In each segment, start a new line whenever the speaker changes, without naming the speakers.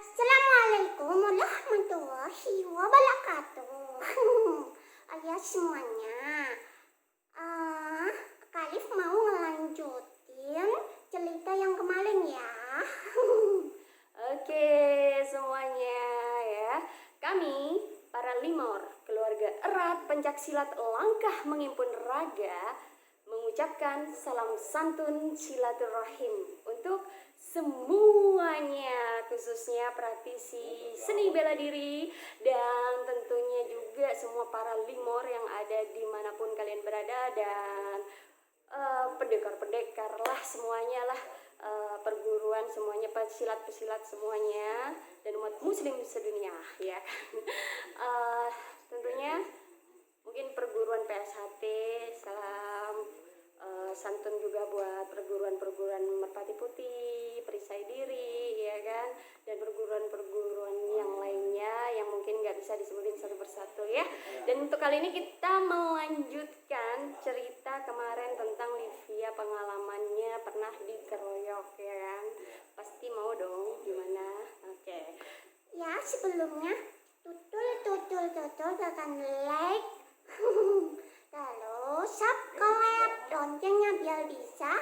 Assalamualaikum warahmatullahi wabarakatuh. Ayah semuanya, Kak Alif mau ngelanjutin cerita yang kemarin ya.
Oke semuanya ya, kami para Limor, keluarga erat pencaksilat langkah mengimpun raga, mengucapkan salam santun silaturahim untuk semuanya, khususnya praktisi seni bela diri dan tentunya juga semua para Limor yang ada dimanapun kalian berada, dan pendekar-pendekar lah semuanya lah, perguruan semuanya, pesilat-pesilat semuanya, dan umat muslim sedunia ya. Tentunya mungkin perguruan PSHT, salam santun juga buat perguruan-perguruan Merpati Putih, Perisai Diri ya kan, dan perguruan-perguruan yang lainnya yang mungkin nggak bisa disebutin satu persatu ya. Dan untuk kali ini kita melanjutkan cerita kemarin tentang Livia, pengalamannya pernah dikeroyok ya kan. Pasti mau dong gimana? Oke.
Ya sebelumnya tutul tekan like lalu subscribe loncengnya biar bisa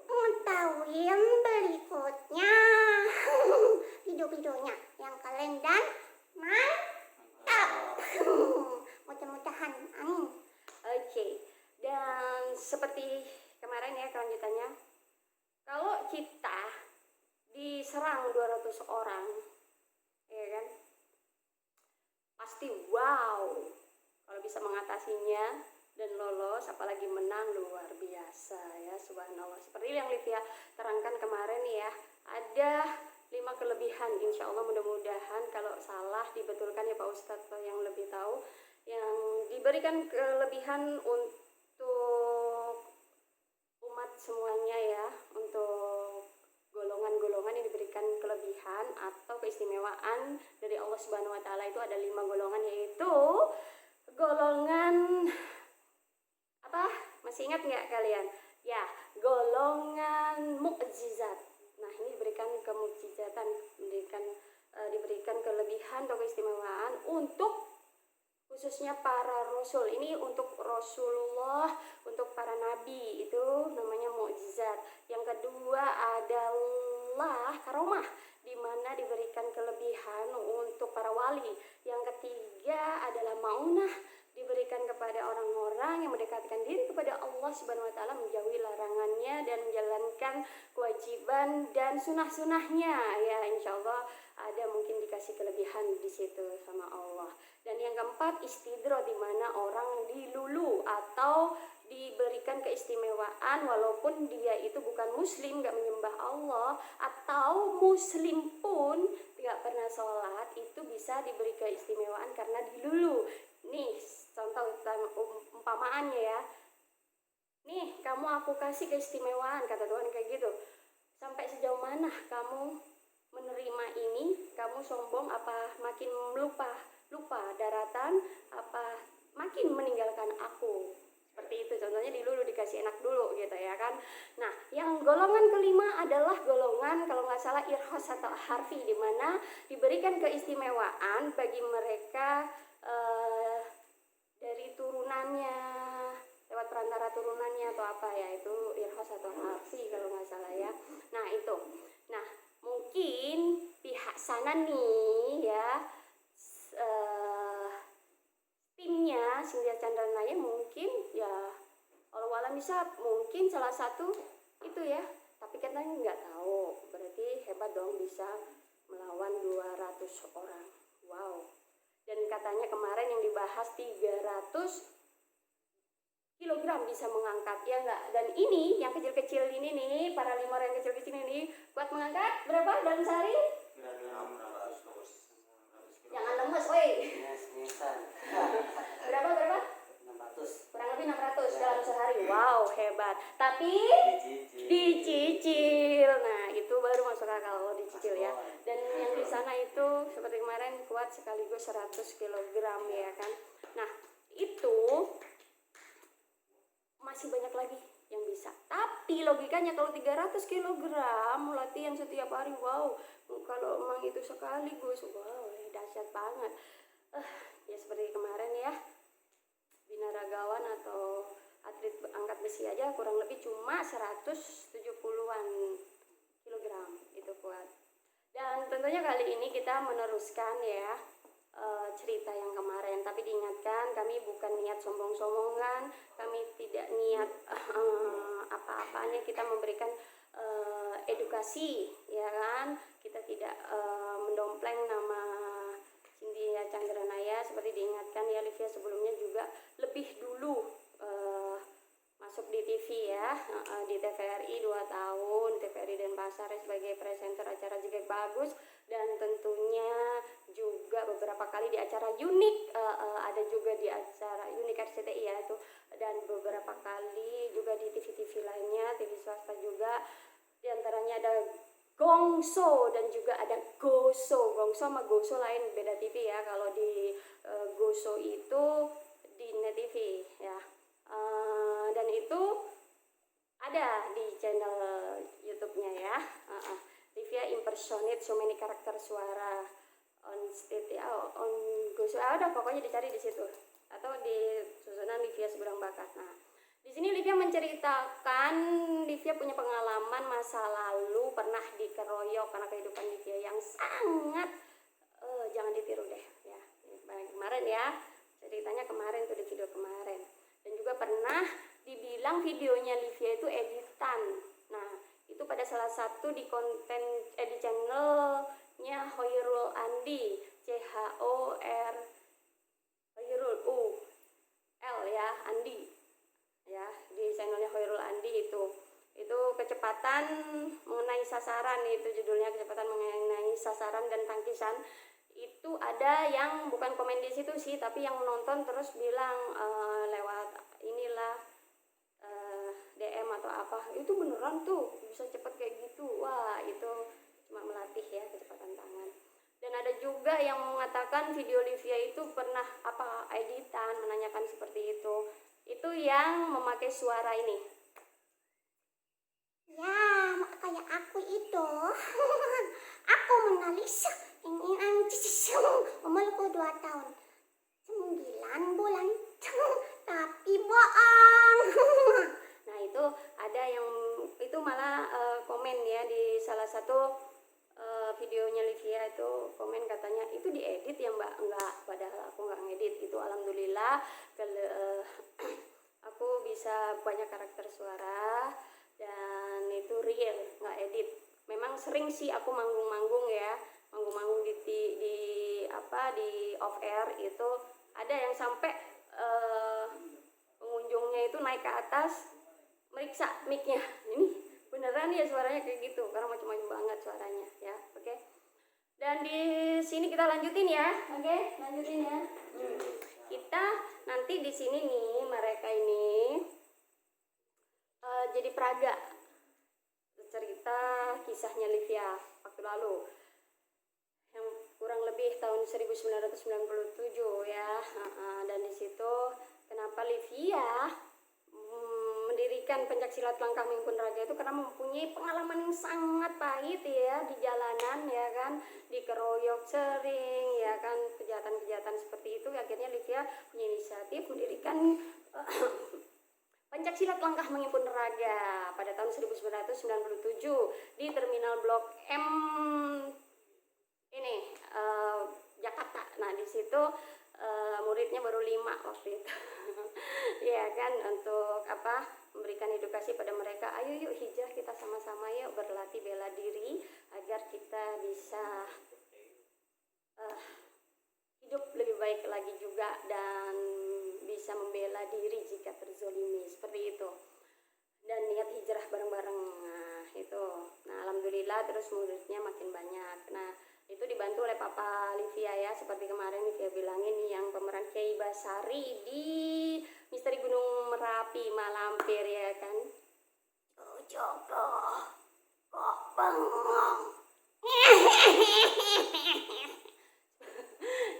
mengetahui berikutnya video-videonya yang keren dan mantap. Mudah-mudahan amin.
Oke. Dan seperti kemarin ya kelanjutannya, kalau kita diserang 200 orang ya kan, pasti wow kalau bisa mengatasinya dan lolos, apalagi menang, luar biasa ya, subhanallah. Seperti yang Livia terangkan kemarin ya, ada 5 kelebihan, insya Allah mudah-mudahan kalau salah dibetulkan ya Pak Ustadz yang lebih tahu, yang diberikan kelebihan untuk umat semuanya ya, untuk golongan-golongan yang diberikan kelebihan atau keistimewaan dari Allah Subhanahu wa taala. Itu ada 5 golongan, yaitu golongan apa? Masih ingat nggak kalian? Ya, golongan mukjizat. Nah, ini diberikan kemukjizatan, diberikan kelebihan atau keistimewaan untuk khususnya para rasul. Ini untuk Rasulullah, untuk para nabi, itu namanya mukjizat. Yang kedua adalah karomah, di mana diberikan kelebihan untuk para wali. Yang ketiga adalah maunah, diberikan kepada orang-orang yang mendekatkan diri kepada Allah Subhanahu wa taala, menjauhi larangannya dan menjalankan kewajiban dan sunah-sunahnya ya, insya Allah ada mungkin dikasih kelebihan di situ sama Allah. Dan yang keempat istidro, di mana orang dilulu atau diberikan keistimewaan walaupun dia itu bukan muslim, gak menyembah Allah, atau muslim pun tidak pernah sholat, itu bisa diberi keistimewaan karena dilulu. Nih contoh umpamaannya ya, nih kamu aku kasih keistimewaan, kata Tuhan kayak gitu, sampai sejauh mana kamu menerima ini? Kamu sombong apa makin lupa daratan, apa makin meninggalkan aku? Seperti itu contohnya, dilulu, dikasih enak dulu gitu ya kan. Nah, yang golongan kelima adalah golongan kalau nggak salah irhas atau harfi, di mana diberikan keistimewaan bagi mereka dari turunannya, lewat perantara turunannya atau apa ya, itu irhas atau harfi kalau nggak salah ya. Nah itu, nah mungkin pihak sana nih ya, timnya Cynthia Chandranaya mungkin ya, Allah alam bisa mungkin salah satu itu ya, tapi katanya nggak tahu, berarti hebat dong bisa melawan 200 orang. Wow. Dan katanya kemarin yang dibahas 300 kilogram bisa mengangkat ya enggak. Dan ini yang kecil-kecil ini nih, para Limor yang kecil-kecil ini kuat mengangkat berapa dalam sehari? Jangan lemes, woi. Berapa? 600. Kurang lebih 600 dalam sehari. Wow, hebat. Tapi dicicil. Nah, itu baru masuk akal kalau dicicil ya. Dan yang di sana itu seperti kemarin kuat sekaligus 100 kg ya kan. Nah, itu masih banyak lagi yang bisa. Tapi logikanya kalau 300 kilogram latihan setiap hari, wow, kalau emang itu sekaligus, wow, dahsyat banget. Ya seperti kemarin ya, binaragawan atau atlet angkat besi aja kurang lebih cuma 170-an kilogram itu kuat. Dan tentunya kali ini kita meneruskan ya cerita yang kemarin, tapi diingatkan kami bukan niat sombong-sombongan, kami tidak niat apa-apanya, kita memberikan edukasi ya kan, kita tidak mendompleng nama Cynthia Chandranaya. Seperti diingatkan ya, Livia sebelumnya juga lebih dulu masuk di TV ya, di TVRI 2 tahun, TVRI Denpasar sebagai presenter acara Jegek Bagus, dan tentunya juga beberapa kali di acara Unik, ada juga di acara Unik RCTI ya itu, dan beberapa kali juga di TV-TV lainnya, TV swasta juga, diantaranya ada Gongso dan juga ada Goso. Gongso sama Goso lain, beda TV ya. Kalau di Goso itu di Net TV ya. Dan itu ada di channel YouTube-nya ya. Livia impersonate so many karakter suara on stage ya, on Goso. Udah pokoknya dicari di situ atau di susunan Livia Seberang Bakat. Nah, di sini Livia menceritakan Livia punya pengalaman masa lalu pernah dikeroyok karena kehidupan Livia yang sangat jangan ditiru deh ya. Kemarin ya, ceritanya kemarin tuh di video kemarin. Dan juga pernah dibilang videonya Livia itu editan. Nah, itu pada salah satu di konten di channelnya Hoirul Andi, CHOR Hoirul UL ya, Andi. Ya, di channelnya Hoirul Andi itu kecepatan mengenai sasaran, itu judulnya, kecepatan mengenai sasaran dan tangkisan. Itu ada yang bukan komen di situ sih, tapi yang nonton terus bilang lewat inilah DM atau apa, itu beneran tuh bisa cepet kayak gitu. Wah, itu cuma melatih ya kecepatan tangan. Dan ada juga yang mengatakan video Livia itu pernah editan, menanyakan seperti itu. Itu yang memakai suara ini.
Ya, kayak aku itu. Aku menalisa ingin umurku 2 tahun 9 bulan tapi bohong.
Nah, itu ada yang itu malah komen ya di salah satu videonya Livia itu, komen katanya itu diedit ya Mbak. Enggak, padahal aku nggak ngedit itu. Alhamdulillah aku bisa banyak karakter suara dan itu real, nggak edit. Memang sering sih aku manggung-manggung ya, manggung-manggung di off air itu ada yang sampai pengunjungnya itu naik ke atas meriksa mic-nya, ini beneran ya suaranya kayak gitu, karena macam-macam banget suaranya ya. Oke. Dan di sini kita lanjutin ya. Oke, lanjutin ya. Kita nanti di sini nih, mereka ini jadi peraga, cerita kisahnya Livia waktu lalu yang kurang lebih tahun 1997 ya. Dan di situ kenapa Livia mendirikan pencaksilat langkah menghimpun raga itu karena mempunyai pengalaman yang sangat pahit ya di jalanan ya kan, dikeroyok sering ya kan, kejahatan-kejahatan seperti itu. Akhirnya Livia punya inisiatif mendirikan pencaksilat langkah menghimpun raga pada tahun 1997 di Terminal Blok M ini Jakarta. Nah, di situ muridnya baru 5 waktu itu. Ya kan, untuk memberikan edukasi pada mereka, ayo yuk hijrah, kita sama-sama yuk berlatih bela diri agar kita bisa hidup lebih baik lagi juga dan bisa membela diri jika terzolimi, seperti itu. Dan niat hijrah bareng-bareng. Nah, itu. Nah, alhamdulillah terus muridnya makin banyak. Nah, itu dibantu oleh Papa Livia ya, seperti kemarin Livia bilangin yang pemeran Kiai Basari di Misteri Gunung Merapi Malampir ya kan. Joko kok bengong.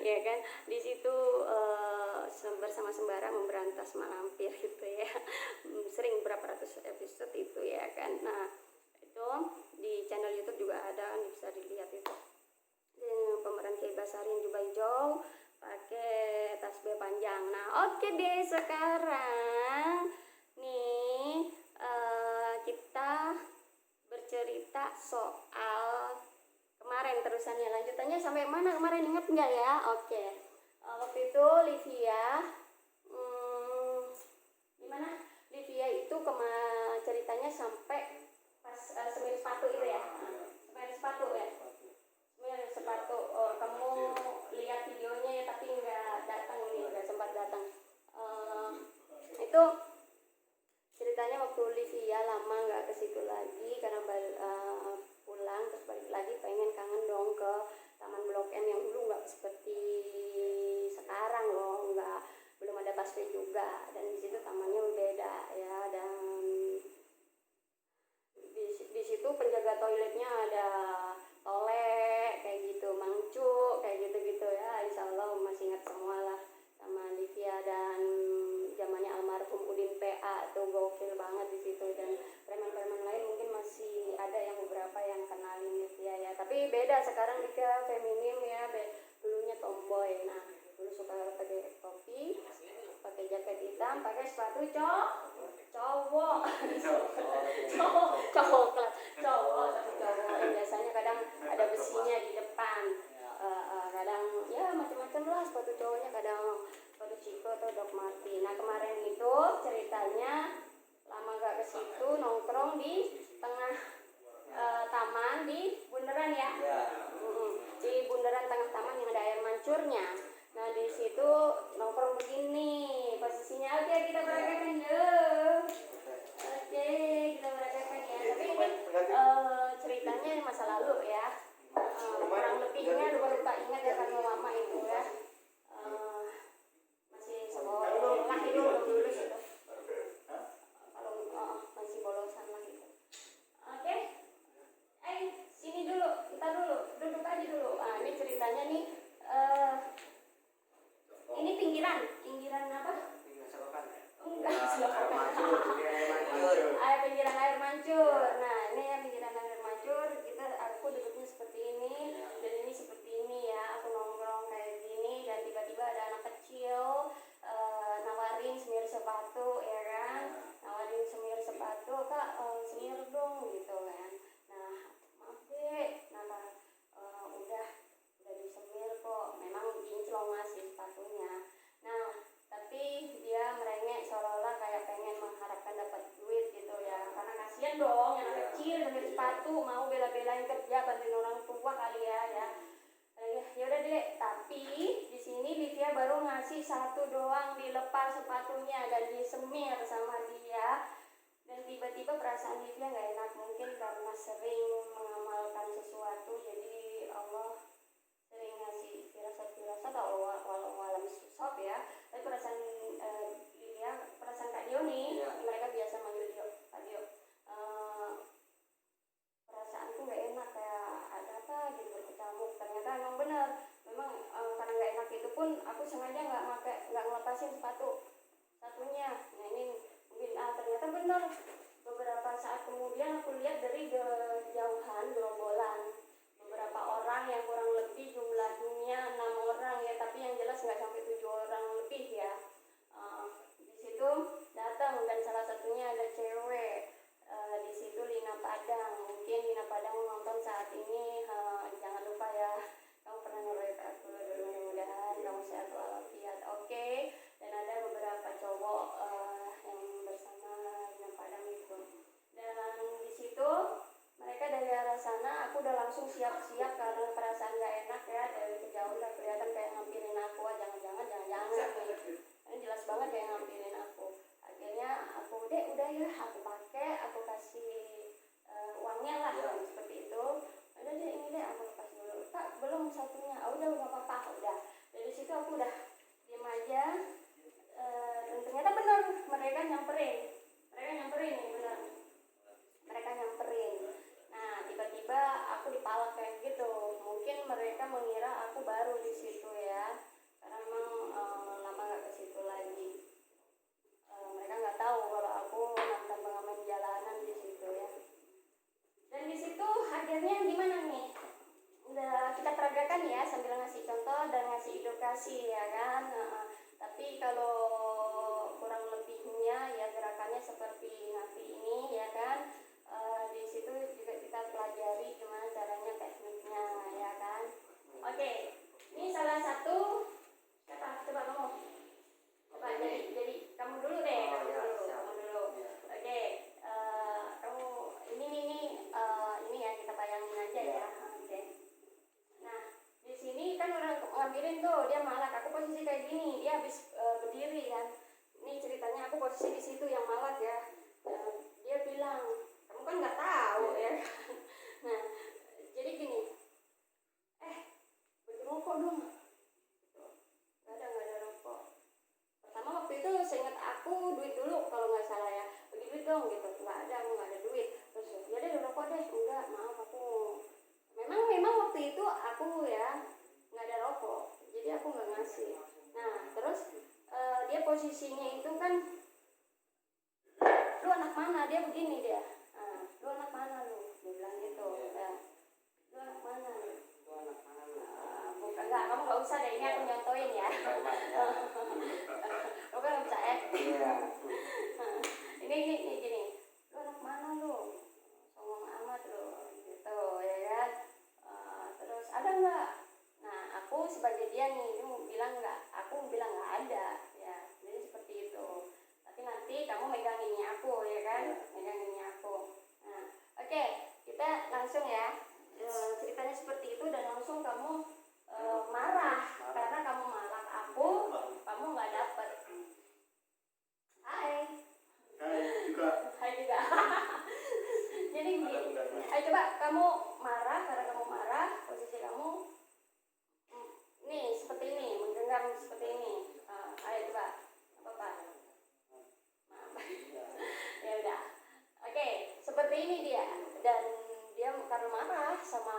Ya kan, di situ bersama sembara memberantas malampir gitu ya. Sering berapa ratus kan. Nah itu di channel YouTube juga ada, bisa dilihat itu. Pemeran Kiai Basarin jubah hijau pakai tasbih panjang. Nah oke deh, sekarang nih kita bercerita soal kemarin, terusannya lanjutannya sampai mana kemarin, inget nggak ya? Oke. Waktu itu Livia gimana? Livia itu ceritanya sampai pas semir sepatu itu ya. Semir sepatu ya. Semir sepatu. Kamu lihat videonya ya, tapi nggak datang nih, nggak sempat datang. Itu ceritanya waktu Livia lama nggak ke situ lagi karena pulang terus balik lagi, pengen kangen dong ke Taman Blok M yang dulu, nggak seperti sekarang loh, belum ada busway juga, dan di situ tamannya beda ya, dan di situ penjaga toiletnya ada Tole kayak gitu, Mangcu kayak gitu ya. Insya Allah masih ingat semua lah sama Livia, dan zamannya almarhum Udin PA tuh gokil banget di situ, dan preman-preman lain mungkin masih ada yang beberapa yang kenalin Livia ya, tapi beda sekarang dia feminim ya, dulunya tomboy. Nah dulu suka pakai topi, pakai jaket hitam, pakai sepatu cowok biasanya kadang ada besinya di depan, kadang ya macam-macam lah sepatu cowoknya, kadang sepatu Chico atau Doc Martens. Nah kemarin itu ceritanya lama gak ke situ, nongkrong di tengah taman di bundaran ya, di bundaran tengah taman yang ada air mancurnya. Nah di situ nongkrong begini posisinya. Oke, kita peragakan yuk. Oke, kita peragakan ya. Tapi ini ceritanya masa lalu ya. Kurang lebihnya lupa ingat ya karena lama itu ya. Masih sekolah itu belum lulus itu. Kalau masih bolosan lah itu. Oke. Sini dulu, kita duduk aja dulu. Ini ceritanya nih. Ini pinggiran apa? Enggak, pinggiran air mancur. Nah ini ya pinggiran air mancur. Aku duduknya seperti ini, dan ini seperti ini ya. Aku nongkrong kayak gini, dan tiba-tiba ada anak kecil nawarin semir sepatu ya kan, nawarin semir sepatu, Kak semir dong gitu kan. Nah maaf deh, udah disemir kok, memang kinclong ngasih sepatunya. Nah tapi dia merengek seolah-olah kayak pengen mengharapkan dapat duit gitu ya, karena kasihan dong anak kecil semir sepatu, mau bela-belain kerja bantuin orang tua kali ya. Ya udah deh, tapi di sini Livia baru ngasih satu doang, dilepas sepatunya dan disemir sama dia. Dan tiba-tiba perasaan Livia nggak enak, mungkin karena sering mengamalkan sesuatu, jadi Allah sering ngasih firasat walau alam susah ya. Tapi perasaan Livia, perasaan Kak Dio nih, mereka biasa manggil Dio, Kak Dio. Perasaanku nggak enak, kayak ada apa gitu berkecamuk. Ternyata emang benar, memang karena nggak enak itu pun aku sengaja nggak ngelepasin satunya. Nah ini mungkin ternyata benar. Beberapa saat kemudian aku lihat dari kejauhan gerombolan beberapa orang yang kurang lebih jumlahnya 6 orang ya, tapi yang jelas nggak sampai 7 orang lebih ya. Di situ datang, dan salah satunya ada cewek. Di situ Lina Padang. Mungkin Lina Padang nonton saat ini, jangan lupa ya, kamu pernah ngeroyok aku dulu, mudah-mudahan kamu sehat walafiat. Oke. Dan ada beberapa cowok yang bersama Lina Padang itu. Dan di situ mereka dari arah sana, aku udah langsung siap-siap karena perasaan gak enak ya, dari kejauhan udah kelihatan kayak ngampirin aku. Jangan-jangan ini jelas banget kayak ngampirin aku. Akhirnya aku udah ya, aku pakai, aku kasih uangnya lah seperti itu. Udah deh, ini deh aku lepas dulu, Pak belum satunya. Udah nggak apa-apa. Udah dari situ aku udah diam aja. Dan ternyata benar, mereka nyamperin nih, benar, mereka nyamperin. Nah tiba-tiba aku dipalak kayak gitu. Mungkin mereka mengira aku baru di situ ya, karena memang lama nggak ke situ lagi. Mereka nggak tahu kalau aku mantan pengamen jalanan di situ ya. dikasih ya kan. Tapi kalau kurang lebihnya ya gerakannya seperti nanti ini ya kan. Di situ juga kita pelajari gimana caranya tekniknya ya kan. Oke, ini salah satu siapa? Coba kamu. Coba jadi kamu dulu deh, kamu dulu. Oke, kamu ini ya kita bayangin aja ya. Oke. Nah, di sini kan orang ngambilin tuh dia malak. Aku posisi kayak gini, dia habis berdiri kan. Ini ceritanya aku posisi di situ yang malak ya. Dia bilang, kamu kan nggak tahu ya. Nah, jadi gini, bagi rokok dong. Nggak ada rokok. Pertama waktu itu seingat aku duit dulu kalau nggak salah ya. Bagi duit dong gitu. Nggak ada duit. Terus ya deh rokok deh. Enggak, maaf aku. Memang waktu itu aku ya nggak ada rokok. Jadi aku nggak ngasih. Nah terus dia posisinya itu kan, lu anak mana? Dia begini dia. Lu anak mana lu? Dia bilang gitu. Ya. Lu anak mana lu? Bukan, enggak, kamu nggak usah deh, ini aku nyontoin ya. Oke, nggak bisa ya. Ini gini, lu anak mana lu? Songong amat lu, gitu ya kan. Terus ada nggak? Nah aku sebagai dia nih, bilang nggak, aku bilang nggak ada ya. Jadi seperti itu. Tapi nanti kamu meganginnya aku ya kan, meganginnya aku. Nah, oke, kita langsung ya. Ceritanya seperti itu dan langsung kamu marah karena kamu malak aku, kamu nggak dapet. Hai juga. Jadi gini, ayo coba kamu marah karena kamu marah, posisi kamu nih seperti ini, menggenggam seperti ini. Ayo coba, apa maaf. Ya udah, oke, seperti ini dia. Dan dia karena marah sama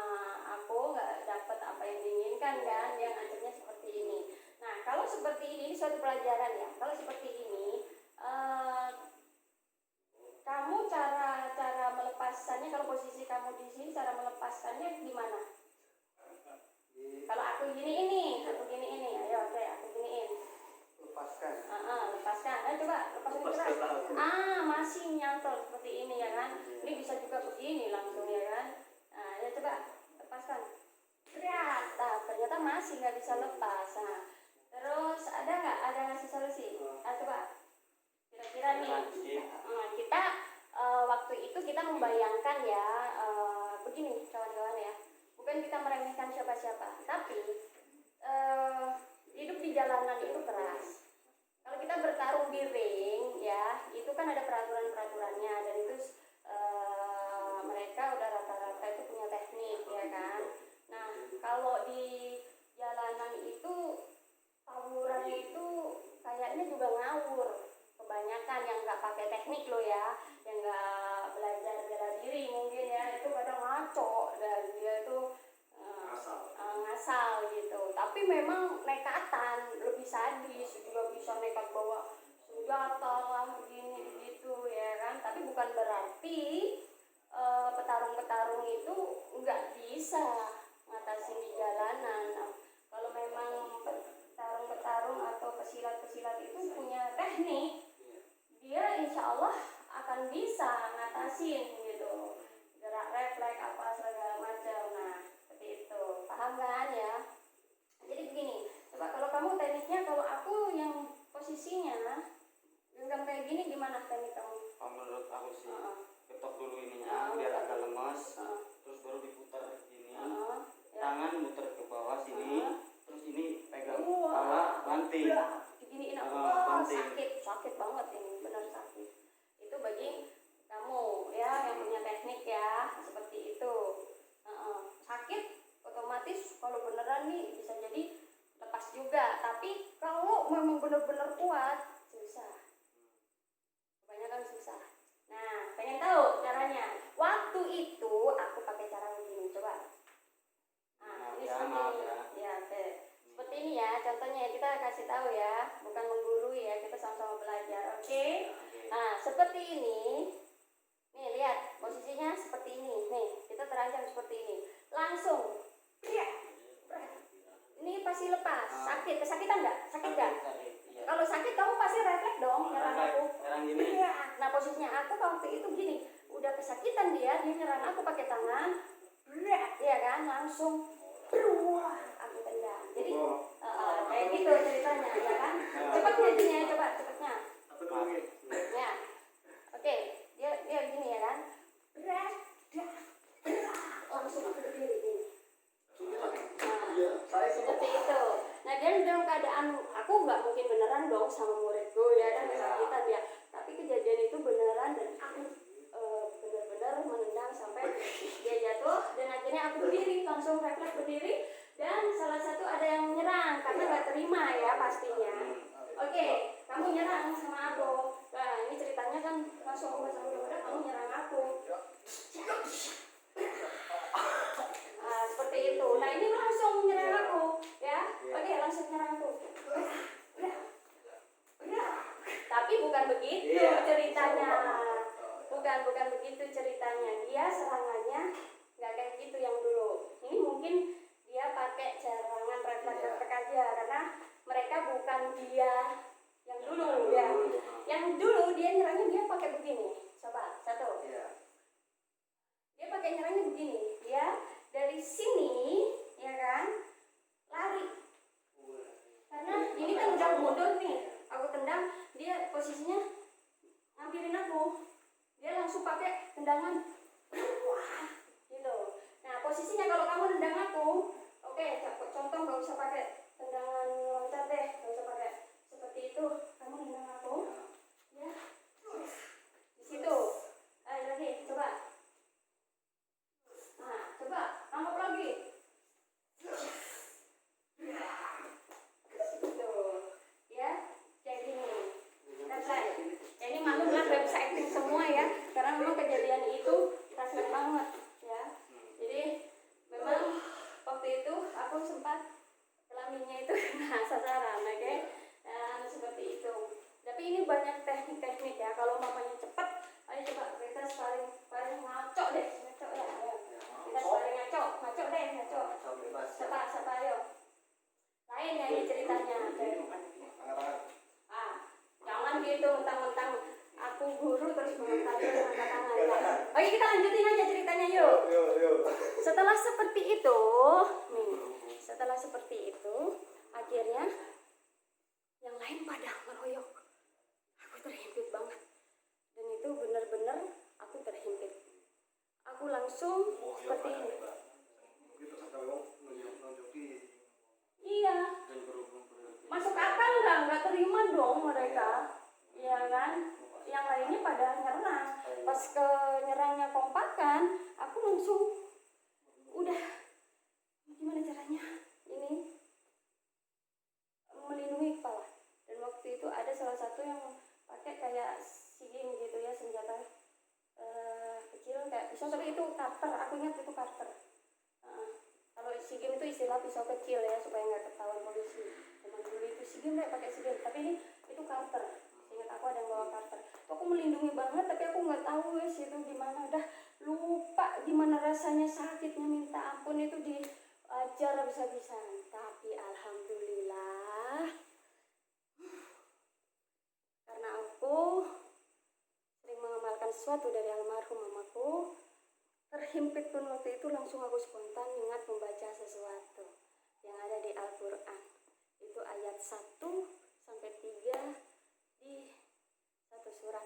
aku, nggak dapat apa yang diinginkan kan, dia ngancamnya seperti ini. Nah kalau seperti ini suatu pelajaran ya. Kalau seperti ini kamu cara melepaskannya, kalau posisi kamu di sini cara melepaskannya gimana? Kalau aku gini ini, ayo oke, aku giniin.
Lepaskan.
Lepaskan. Ayo coba lepasin keras. Masih nyantol seperti ini ya kan. Ini bisa juga begini langsung ya kan. Nah, ya coba lepaskan. Ternyata masih nggak bisa lepas. Nah, terus ada ngasih solusi? Coba. Kira-kira nih, kita waktu itu kita membayangkan ya, begini kawan-kawan ya. Bukan kita meremehkan siapa-siapa, tapi hidup di jalanan itu keras. Kalau kita bertarung di ring ya, itu kan ada peraturan-peraturannya dan itu mereka udah rata-rata itu punya teknik ya kan. Nah kalau di jalanan itu tawuran itu kayaknya juga ngawur. Kebanyakan yang nggak pakai teknik loh ya, yang nggak belajar bela diri mungkin ya, itu kadang ngaco dan dia itu ngasal gitu. Tapi memang nekatan, lebih sadis, juga bisa nekat bawa senjata lah begini begitu ya kan. Tapi bukan berarti petarung-petarung itu nggak bisa ngatasin di jalanan. Nah, kalau memang petarung-petarung atau pesilat-pesilat itu punya teknik, dia insya Allah akan bisa ngatasin gitu, gerak refleks apa segala macam. Nah seperti itu, paham kan ya? Jadi begini, coba kalau kamu tekniknya, kalau aku yang posisinya genggam kayak gini, gimana teknik kamu?
Menurut aku sih ketok dulu ininya biar agak lemas, terus baru diputar gini, tangan muter ke bawah sini, terus ini pegang kepala, banting.
Diginiin aku, sakit banget ini, benar sakit. Itu bagi kamu ya yang punya teknik ya, seperti itu. Sakit otomatis kalau beneran nih bisa jadi lepas juga, tapi kalau memang benar-benar kuat susah, kebanyakan susah. Nah pengen tahu caranya? Waktu itu aku pakai cara begini, coba. Ini seperti ini ya, oke. Seperti ini ya, contohnya kita kasih tahu ya, bukan menggurui ya, kita sama-sama belajar, oke? Nah, seperti ini. Nih, lihat posisinya seperti ini. Nih, kita terancam seperti ini. Langsung. Ini pas pasti lepas. Sakit, kesakitan nggak? Sakit nggak?
Sakit, iya.
Kalau sakit kamu pasti refleks dong nyerang aku.
Nyerang gini.
Iya. Nah posisinya aku waktu itu gini, udah kesakitan dia nyerang aku pakai tangan, berat, ya kan, langsung, aku tendang. Jadi kayak gitu ceritanya, ya kan? Cepatnya gini ya, coba cepatnya. Ya, oke, dia gini ya kan, berat, langsung aku berdiri gini. Nah, seperti itu. Nah dia dalam keadaan aku nggak mungkin beneran dong sama muridku ya kan kesakitan ya. Tapi kejadian itu beneran dan aku benar-benar menendang sampai dia jatuh dan akhirnya aku berdiri langsung refleks berdiri dan salah satu ada yang menyerang karena nggak terima ya pastinya. Oke, kamu nyerang sama aku. Nah ini ceritanya kan langsung aku sama udah kamu nyerang aku. Nah, seperti itu. Nah ini langsung nyerang aku, ya. Oke, langsung nyerang aku. Tapi bukan begitu ceritanya. Bukan begitu ceritanya. Dia serangannya nggak kayak gitu yang dulu. Ini mungkin dia pakai serangan refleks aja karena mereka bukan dia yang dulu ya. Yang dulu dia nyerangnya dia pakai begini. Coba satu. Dia pakai nyerangnya begini. Dia dari sini, ya kan, lari. Karena ini kan udah mundur nih. Aku tendang, dia posisinya ngambilin aku. Dia langsung pakai tendangan. Gitu. Nah, posisinya kalau kamu nendang aku, oke, contoh nggak usah pakai tendangan loncat deh, nggak usah pakai seperti itu. Kamu nendang aku, ya. Di situ. Ayo lagi, coba. Nah, coba tangkap lagi. Gitu. Ya, kayak gini. Refleks. Ya, ini maklumlah gak bisa acting semua ya, karena memang kejadian itu refleks banget ya. Jadi memang waktu itu aku sempat kelaminnya itu kena sasaran, oke? Dan seperti itu. Tapi ini banyak teknik-teknik ya. Kalau mamanya cepat, ayo coba kita paling ngaco deh, ngaco ya. Kita paling ngaco deh, ngaco. Siapa ayo. Lain ya ini ceritanya. Jangan gitu mentang-mentang aku guru terus mengentalkan angkat tangan. Oke, kita lanjutin aja ceritanya yuk. Setelah seperti itu, akhirnya yang lain pada ngeroyok. Aku terhimpit banget. Dan itu benar-benar aku terhimpit. Aku langsung seperti ini. Iya. Masuk akal nggak terima dong mereka, ya kan? Yang lainnya pada nyerang. Pas ke nyerangnya kompakan, aku langsung udah gimana caranya ini melindungi kepala. Dan waktu itu ada salah satu yang pakai kayak sigim gitu ya, senjata kecil kayak pisau, tapi itu cutter. Aku ingat itu cutter. Kalau sigim itu istilah pisau kecil ya supaya nggak ketahuan polisi. Zaman dulu itu sigim kayak pakai sigim, tapi ini itu cutter. Ingat aku ada yang bawa cutter. Aku melindungi banget, tapi aku nggak tahu wes itu gimana. Udah lupa gimana rasanya sakitnya minta ampun itu diajar bisa-bisan. Tapi alhamdulillah karena aku sering mengamalkan sesuatu dari almarhum mamaku, terhimpit pun waktu itu langsung aku spontan ingat membaca sesuatu yang ada di Al-Quran. Itu ayat 1-3 di satu surat.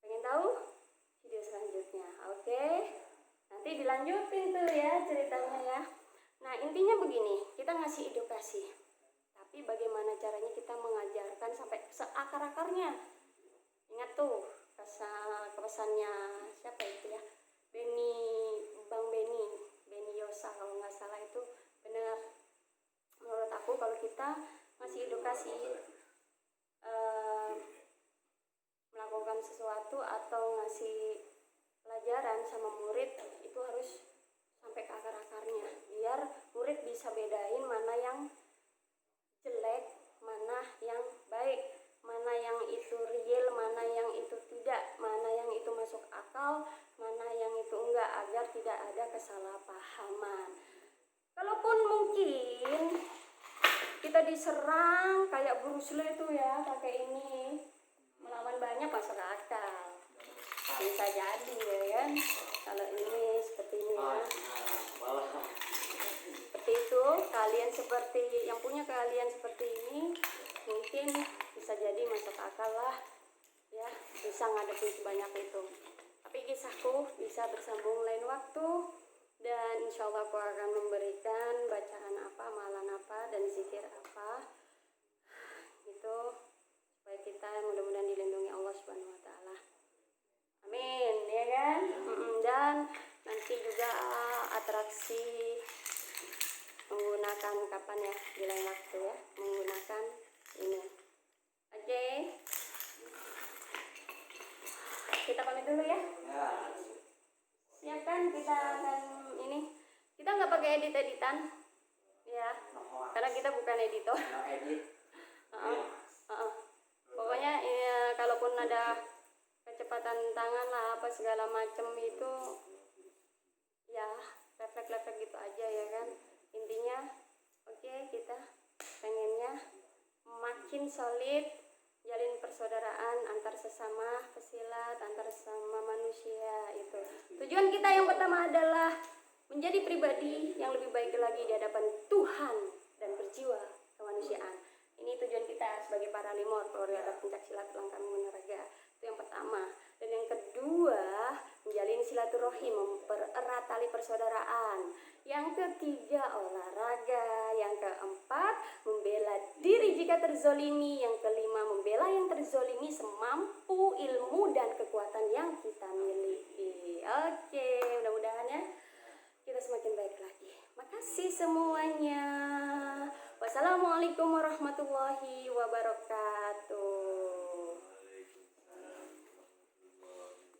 Pengen tahu video selanjutnya? Oke, nanti dilanjutin tuh ya ceritanya ya. Nah intinya begini, kita ngasih edukasi, tapi bagaimana caranya kita mengajarkan sampai seakar-akarnya. Ingat tuh kepesannya siapa itu ya, Bang Beni Yosa kalau nggak salah. Itu benar menurut aku. Kalau kita ngasih edukasi, melakukan sesuatu atau ngasih pelajaran sama murid, itu harus sampai ke akar-akarnya biar murid bisa bedain mana yang jelek, mana yang baik, mana yang itu real, mana yang itu tidak, mana yang itu masuk akal, mana yang itu enggak, agar tidak ada kesalahpahaman. Kalaupun mungkin diserang kayak Bruce Lee tuh ya, pakai ini melawan banyak, masuk akal. Bisa jadi ya kan, kalau ini seperti ini ya. Seperti itu, kalian seperti yang punya keahlian seperti ini mungkin bisa jadi masuk akal lah ya, bisa ngadepin sebanyak itu. Tapi kisahku bisa bersambung lain waktu, dan insya Allah aku akan memberikan bacaan apa, amalan apa, dan zikir apa gitu, supaya kita mudah-mudahan dilindungi Allah Subhanahu wa Ta'ala. Amin ya kan. Dan nanti juga atraksi menggunakan kapan ya, di lain waktu ya, menggunakan ini. Oke, kita pamit dulu ya. Siapkan, kita akan ini, kita nggak pakai editan ya, karena kita bukan editor. Pokoknya ya, kalaupun ada kecepatan tangan lah apa segala macam itu ya refleks gitu aja ya kan. Intinya oke, kita pengennya makin solid jalin persaudaraan antar sesama pesilat, antar sesama manusia. Itu tujuan kita yang pertama adalah menjadi pribadi yang lebih baik lagi di hadapan Tuhan dan berjiwa kemanusiaan. Ini tujuan kita sebagai para limor, keluarga pencak silat tulang kami meneraga. Itu yang pertama. Dan yang kedua, menjalin silaturahim, mempererat tali persaudaraan. Yang ketiga, olahraga. Yang keempat, membela diri jika terzolimi. Yang kelima, membela yang terzolimi semampu ilmu dan kekuatan yang kita miliki. Oke, mudah-mudahan ya kita semakin baik lagi. Makasih semuanya. Wassalamualaikum warahmatullahi wabarakatuh.